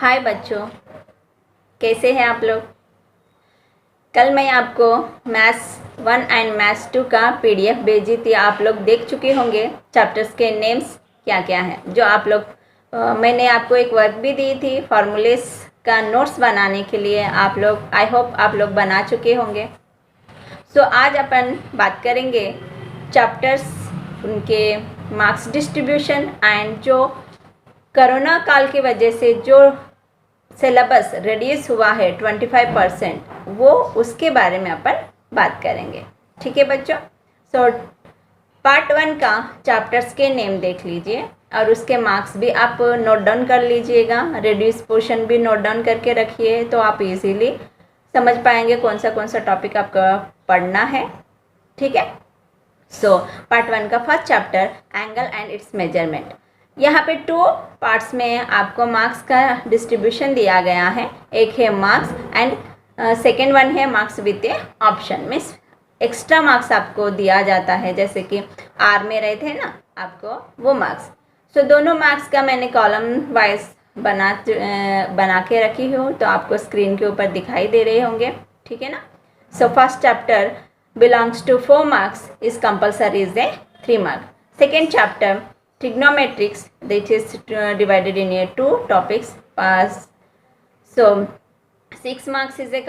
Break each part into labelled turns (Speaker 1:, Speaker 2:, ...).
Speaker 1: हाय बच्चों, कैसे हैं आप लोग। कल मैं आपको मैथ्स 1 एंड मैथ्स 2 का पीडीएफ भेजी थी। आप लोग देख चुके होंगे चैप्टर्स के नेम्स क्या क्या हैं। जो आप लोग मैंने आपको एक वर्क भी दी थी फार्मूलेस का नोट्स बनाने के लिए। आप लोग आई होप आप लोग बना चुके होंगे। सो आज अपन बात करेंगे चैप्टर्स, उनके मार्क्स डिस्ट्रीब्यूशन एंड जो कोरोना काल की वजह से जो सिलेबस रिड्यूस हुआ है 25%, वो उसके बारे में अपन बात करेंगे। ठीक है बच्चों। सो पार्ट 1 का चैप्टर्स के नेम देख लीजिए और उसके मार्क्स भी आप नोट डाउन कर लीजिएगा। रिड्यूस पोर्शन भी नोट डाउन करके रखिए तो आप इजीली समझ पाएंगे कौन सा टॉपिक आपका पढ़ना है। ठीक है। सो पार्ट 1 का first chapter angle and it's measurement. यहाँ पे 2 पार्ट्स में आपको मार्क्स का डिस्ट्रीब्यूशन दिया गया है। एक है मार्क्स एंड सेकेंड वन है marks with option. Means extra marks आपको दिया जाता है, जैसे कि आर में रहते हैं ना आपको वो मार्क्स। सो दोनों मार्क्स का मैंने कॉलम वाइज बना के रखी हूँ, तो आपको स्क्रीन के ऊपर दिखाई दे रहे होंगे। ठीक है ना। So first chapter belongs to 4 marks, is compulsory is a 3 mark. Second chapter trigonometrics, that is divided in 2 topics. So 6 marks is a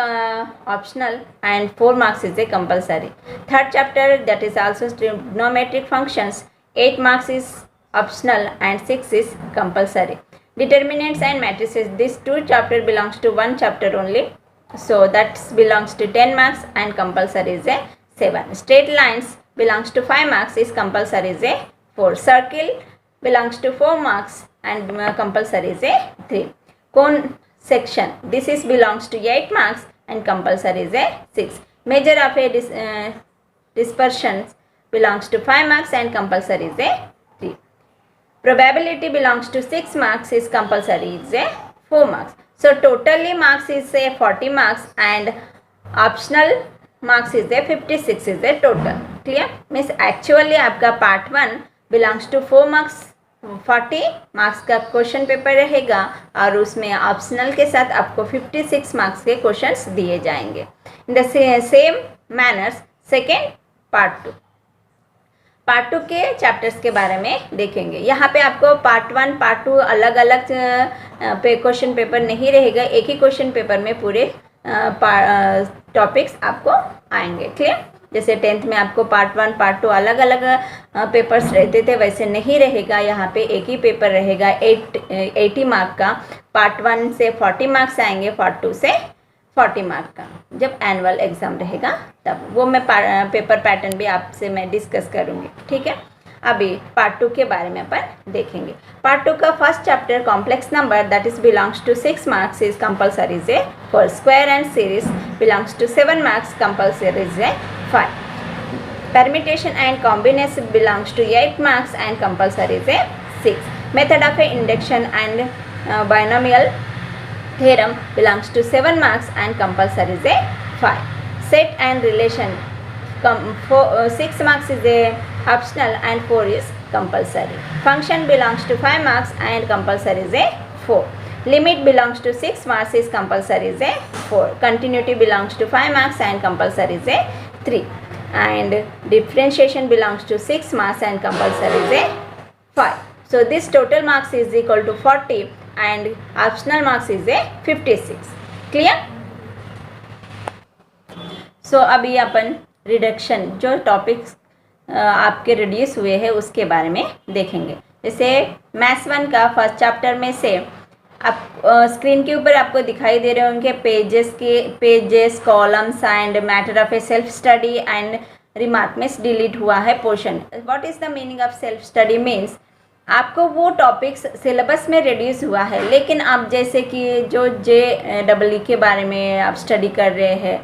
Speaker 1: optional and 4 marks is a compulsory. Third chapter, that is also trigonometric functions, 8 marks is optional and 6 is compulsory. Determinants and matrices, this 2 chapter belongs to 1 chapter only. So that belongs to 10 marks and compulsory is a 7. Straight lines belongs to 5 marks, is compulsory is a 4. Circle belongs to 4 marks and compulsory is a 3. Cone section, this is belongs to 8 marks and compulsory is a 6. Measure of a dispersion belongs to 5 marks and compulsory is a 3. Probability belongs to 6 marks, is compulsory is a 4 marks. So totally marks is a 40 marks and optional marks is a 56 is a total. Clear? Means actually आपका part 1 belongs to 4 marks, 40 marks का question paper रहेगा और उसमें optional के साथ आपको 56 marks के questions दिए जाएंगे। इन the same manners second part 2 के चैप्टर्स के बारे में देखेंगे। यहाँ पे आपको पार्ट 1 पार्ट 2 अलग अलग क्वेश्चन पेपर नहीं रहेगा, एक ही क्वेश्चन पेपर में पूरे टॉपिक्स आपको आएंगे। क्लियर? जैसे 10th में आपको पार्ट 1 पार्ट 2 अलग अलग पेपर्स रहते थे, वैसे नहीं रहेगा। यहाँ पे एक ही पेपर रहेगा 80 मार्क का। पार्ट 1 से 40 मार्क्स आएंगे, पार्ट 2 से 40 मार्क का। जब एनुअल एग्ज़ाम रहेगा तब वो मैं पेपर पैटर्न भी आपसे मैं डिस्कस करूँगी। ठीक है। अभी पार्ट 2 के बारे में अपन देखेंगे। पार्ट 2 का first chapter complex number, that is belongs to 6 marks, is compulsory is a 4. Square and series belongs to 7 marks, compulsory is a 5. permutation and combination belongs to 8 marks and compulsory is a 6. Method of induction and binomial theorem belongs to 7 marks and compulsory is a 5. Set and relation 6 marks is a optional and 4 is compulsory. Function belongs to 5 marks and compulsory is a 4. Limit belongs to 6 marks, is compulsory is a 4. Continuity belongs to 5 marks and compulsory is a 3. And differentiation belongs to 6 marks and compulsory is a 5. So this total marks is equal to 40 and optional marks is a 56. Clear? So अभी अपन reduction जो topics आपके reduce हुए हैं उसके बारे में देखेंगे। जैसे मैथ्स 1 का फर्स्ट चैप्टर में से आप स्क्रीन के ऊपर आपको दिखाई दे रहे होंगे pages columns and matter of A self study and remark में डिलीट हुआ है portion. What is the meaning of self study? Means आपको वो टॉपिक्स सिलेबस में रिड्यूस हुआ है, लेकिन आप जैसे कि जो JEE के बारे में आप स्टडी कर रहे हैं,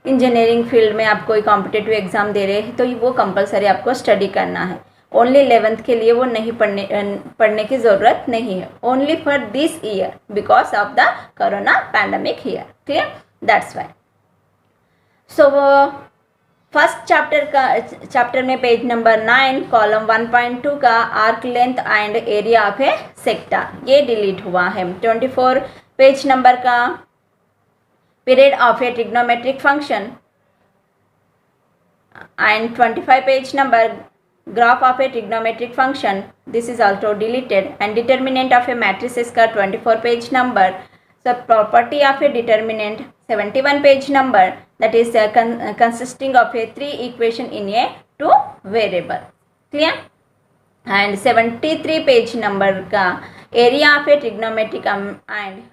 Speaker 1: इंजीनियरिंग फील्ड में आप कोई कॉम्पिटिटिव एग्ज़ाम दे रहे हैं, तो वो कंपलसरी आपको स्टडी करना है। ओनली 11th के लिए वो नहीं पढ़ने की ज़रूरत नहीं है। Only for this year because of the corona pandemic year. Clear? That's why. So first chapter में पेज नंबर 9 कॉलम 1.2 का arc length and area of A sector ये डिलीट हुआ है। 24 पेज नंबर का period of A trigonometric function and 25 page number graph of a trigonometric function, this is also deleted, and determinant of a matrices का 24 page number, so property of a determinant 71 page number, that is consisting of a 3 equation in a 2 variable, clear, and 73 page number का area of a trigonometric and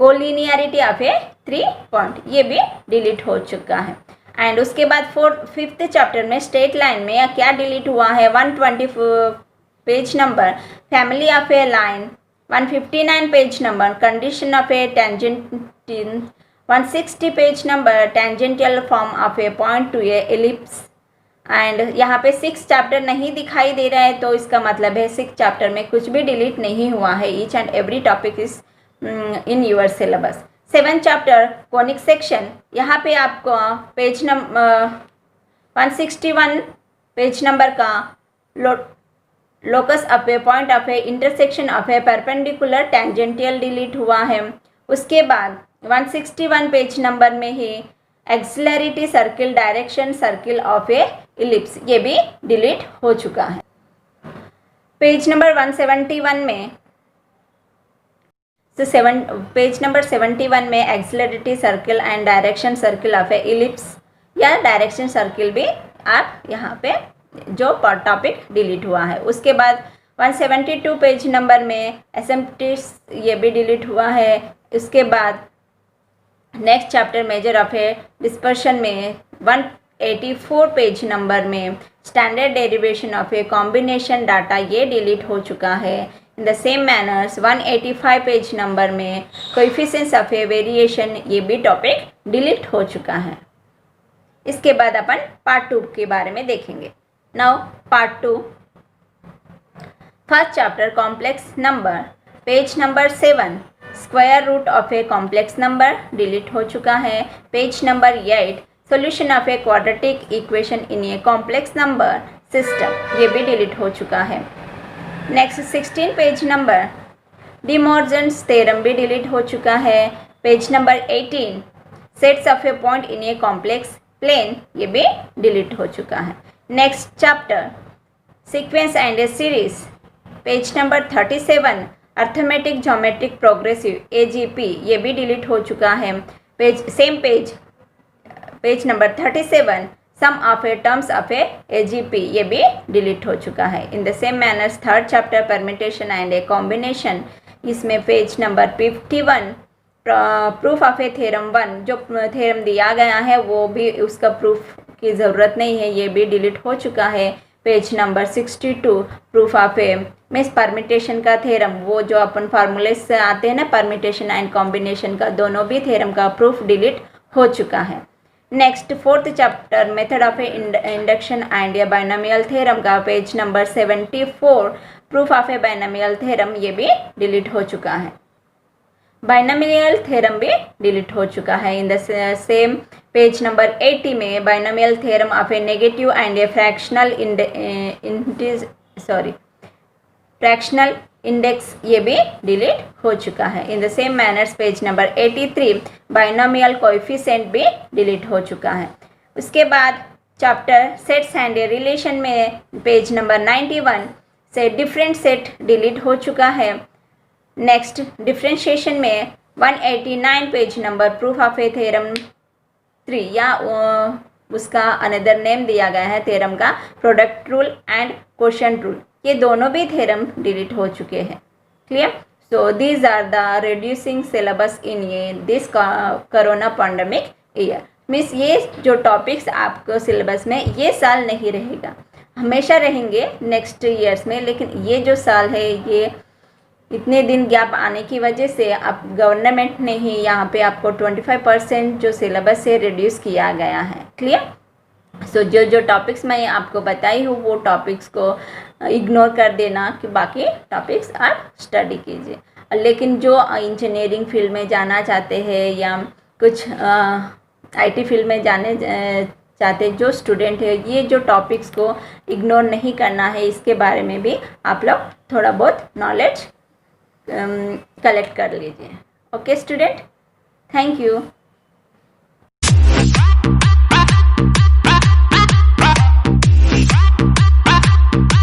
Speaker 1: collinearity of a 3 point ये भी delete हो चुका है। And उसके बाद fifth chapter में straight line में क्या डिलीट हुआ है, 120 page number family of a line, 159 page number condition of a tangent, 160 page number tangential form of a point to a ellipse. And यहाँ पे 6 चैप्टर नहीं दिखाई दे रहा है तो इसका मतलब है 6 चैप्टर में कुछ भी डिलीट नहीं हुआ है। Each and every topic is in your syllabus. 7 chapter conic section, यहाँ पे आपको पेज नंबर 161 पेज नंबर का locus of a point of a intersection of a perpendicular tangential delete हुआ है। उसके बाद 161 पेज नंबर में ही auxiliary circle direction circle of a ellipse ये भी डिलीट हो चुका है। पेज नंबर 171 में पेज नंबर 71 में auxiliary circle and direction circle of a ellipse या डायरेक्शन सर्किल भी आप यहाँ पे जो टॉपिक डिलीट हुआ है। उसके बाद 172 पेज नंबर में एसिम्प्टिक्स ये भी डिलीट हुआ है। उसके बाद next chapter measure of A dispersion में 184 पेज नंबर में standard derivation of a combination data ये डिलीट हो चुका है। In the same manners 185 page number में कोएफिशिएंट्स ऑफ ए वेरिएशन ये भी टॉपिक डिलीट हो चुका है। इसके बाद अपन पार्ट 2 के बारे में देखेंगे। Now part 2 first chapter complex number, page number 7 square root of a complex number delete हो चुका है। Page number 8 solution of a quadratic equation in a complex number system ये भी डिलीट हो चुका है। Next 16 page number De Morgan's theorem भी delete हो चुका है। Page number 18 sets of a point in a complex plane ये भी डिलीट हो चुका है। Next chapter sequence and a series, page number 37 arithmetic geometric progressive AGP ये भी डिलीट हो चुका है। Page number 37 sum of a terms of a AGP ये भी डिलीट हो चुका है। In the same manners third chapter permutation and a combination, इसमें page number 51 proof of a theorem 1 जो थ्योरम दिया गया है वो भी उसका प्रूफ की ज़रूरत नहीं है ये भी डिलीट हो चुका है। Page number 62 proof of A means permutation का थ्योरम, वो जो अपन फार्मूले से आते हैं ना परमिटेशन एंड कॉम्बिनेशन का, दोनों भी थ्योरम का प्रूफ डिलीट हो चुका है। Next fourth chapter method of a induction and a binomial theorem का page number 74 proof of a binomial theorem ये भी डिलीट हो चुका है। बाइनोमियल थ्योरम भी डिलीट हो चुका है। In the same page number 80 में binomial theorem of A negative and A fractional index ये भी डिलीट हो चुका है। In the same manners page number 83 binomial coefficient भी डिलीट हो चुका है। उसके बाद chapter sets and a relation में पेज नंबर 91 से डिफरेंट सेट डिलीट हो चुका है। नेक्स्ट डिफरेंशिएशन में 189 page number proof of a theorem 3 या उसका अनदर नेम दिया गया है थ्योरम का product rule and quotient rule, ये दोनों भी थ्योरम डिलीट हो चुके हैं। Clear? So these are the reducing syllabus in ये this corona pandemic year. Means ये जो टॉपिक्स आपको सिलेबस में ये साल नहीं रहेगा, हमेशा रहेंगे नेक्स्ट ईयर्स में, लेकिन ये जो साल है ये इतने दिन गैप आने की वजह से अब गवर्नमेंट ने ही यहाँ पे आपको 25% जो सिलेबस है रिड्यूस किया गया है। क्लियर? सो जो टॉपिक्स मैं आपको बताई हूँ वो टॉपिक्स को इग्नोर कर देना कि बाकी टॉपिक्स आप स्टडी कीजिए। लेकिन जो इंजीनियरिंग फील्ड में जाना चाहते हैं या कुछ IT फील्ड में जाने चाहते जो स्टूडेंट है, ये जो टॉपिक्स को इग्नोर नहीं करना है, इसके बारे में भी आप लोग थोड़ा बहुत नॉलेज कलेक्ट कर लीजिए। Okay student, thank you.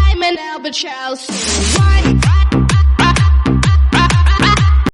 Speaker 2: I'm an Albert Charles.